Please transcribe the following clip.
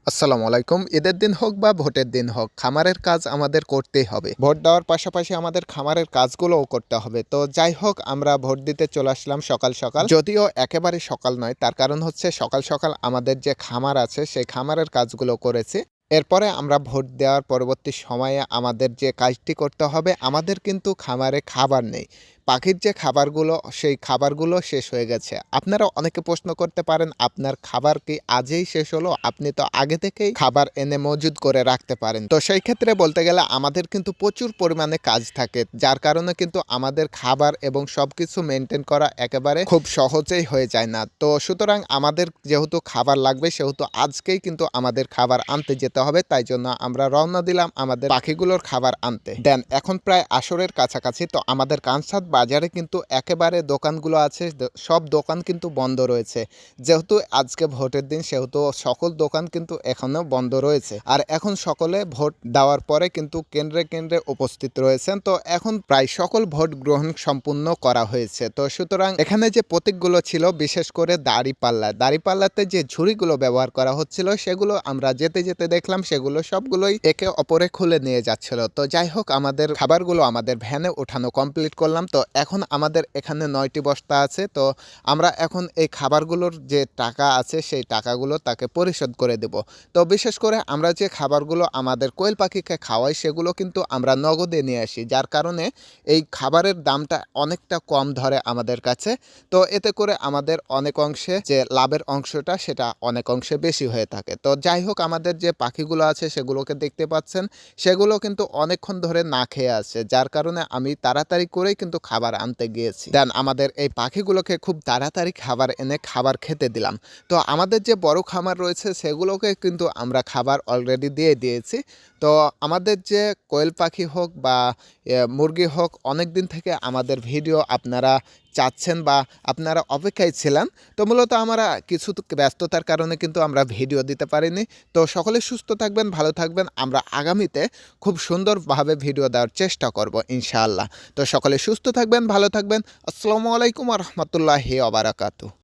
আসসালামু আলাইকুম। ঈদের দিন হোক বা ভোটের দিন হোক, খামারের কাজ আমাদের করতেই হবে। ভোট দেওয়ার পাশাপাশি আমাদের খামারের কাজগুলোও করতে হবে। তো যাই হোক, আমরা ভোট দিতে চলে আসলাম সকাল সকাল। যদিও একেবারে সকাল নয়, তার কারণ হচ্ছে সকাল সকাল আমাদের যে খামার আছে সেই খামারের কাজগুলো করেছি। এরপরে আমরা ভোট দেওয়ার পরবর্তী সময়ে আমাদের যে কাজটি করতে হবে, আমাদের কিন্তু খামারে খাবার নেই। পাখির যে খাবারগুলো, সেই খাবারগুলো শেষ হয়ে গেছে। আপনারা অনেকে প্রশ্ন করতে পারেন, আপনার খাবার কি আজই শেষ হলো? আপনি তো আগে থেকেই খাবার এনে মজুদ করে রাখতে পারেন। তো সেই ক্ষেত্রে বলতে গেলে আমাদের কিন্তু প্রচুর পরিমাণে কাজ থাকে, যার কারণে কিন্তু আমাদের খাবার এবং সবকিছু মেনটেন করা একেবারে খুব সহজেই হয়ে যায় না। তো সুতরাং আমাদের যেহেতু খাবার লাগবে, সেহেতু আজকেই কিন্তু আমাদের খাবার আনতে যেতে হবে। তাই জন্য আমরা রওনা দিলাম আমাদের পাখিগুলোর খাবার আনতে। দেন এখন প্রায় আসরের কাছাকাছি। তো আমাদের কানসাদ বাজারে কিন্তু একেবারে দোকানগুলো আছে, সব দোকান কিন্তু বন্ধ রয়েছে। যেহেতু আজকে ভোটের দিন, সেহেতু সকল দোকান কিন্তু এখনো বন্ধ রয়েছে। আর এখন সকলে ভোট দেওয়ার পরে কিন্তু কেন্দ্রে কেন্দ্রে উপস্থিত রয়েছেন। তো এখন প্রায় সকল ভোট গ্রহণ সম্পূর্ণ করা হয়েছে। তো সুতরাং এখানে যে প্রতীকগুলো ছিল, বিশেষ করে দাড়িপাল্লাতে যে ঝুড়িগুলো ব্যবহার করা হচ্ছিল, সেগুলো আমরা যেতে যেতে দেখলাম সেগুলো সবগুলোই একে অপরে খুলে নিয়ে যাচ্ছিল। তো যাই হোক, আমাদের খাবারগুলো আমাদের ভ্যানে ওঠানো কমপ্লিট করলাম। তো এখন আমাদের এখানে 9টি বস্তা আছে। তো আমরা এখন এই খাবারগুলোর যে টাকা আছে, সেই টাকাগুলো তাকে পরিশোধ করে দেব। তো বিশেষ করে আমরা যে খাবারগুলো আমাদের কোয়েল পাখিকে খাওয়াই, সেগুলো কিন্তু আমরা নগদে নিয়ে আসি, যার কারণে এই খাবারের দামটা অনেকটা কম ধরে আমাদের কাছে। তো এতে করে আমাদের অনেক অংশে যে লাভের অংশটা, সেটা অনেক অংশে বেশি হয়ে থাকে। তো যাই হোক, আমাদের যে পাখিগুলো আছে সেগুলোকে দেখতে পাচ্ছেন, সেগুলো কিন্তু অনেকক্ষণ ধরে না খেয়ে আছে, যার কারণে আমি তাড়াতাড়ি করেই কিন্তু খাবার আনতে গিয়েছি। দেন আমাদের এই পাখিগুলোকে খুব তাড়াতাড়ি খাবার এনে খাবার খেতে দিলাম। তো আমাদের যে বড় খামার রয়েছে, সেগুলোকে কিন্তু আমরা খাবার অলরেডি দিয়ে দিয়েছি। তো আমাদের যে কোয়েল পাখি হোক বা মুরগি হোক, অনেক দিন থেকে আমাদের ভিডিও আপনারা চাচ্ছেন বা আপনারা অপেক্ষায় ছিলেন। তো মূলত আমরা কিছু ব্যস্ততার কারণে কিন্তু আমরা ভিডিও দিতে পারিনি। তো সকলে সুস্থ থাকবেন, ভালো থাকবেন। আমরা আগামীতে খুব সুন্দরভাবে ভিডিও দেওয়ার চেষ্টা করব ইনশাআল্লাহ। তো সকলে সুস্থ থাকবেন, ভালো থাকবেন। আসসালামু আলাইকুম ওয়া রাহমাতুল্লাহি ওয়া বারাকাতুহু।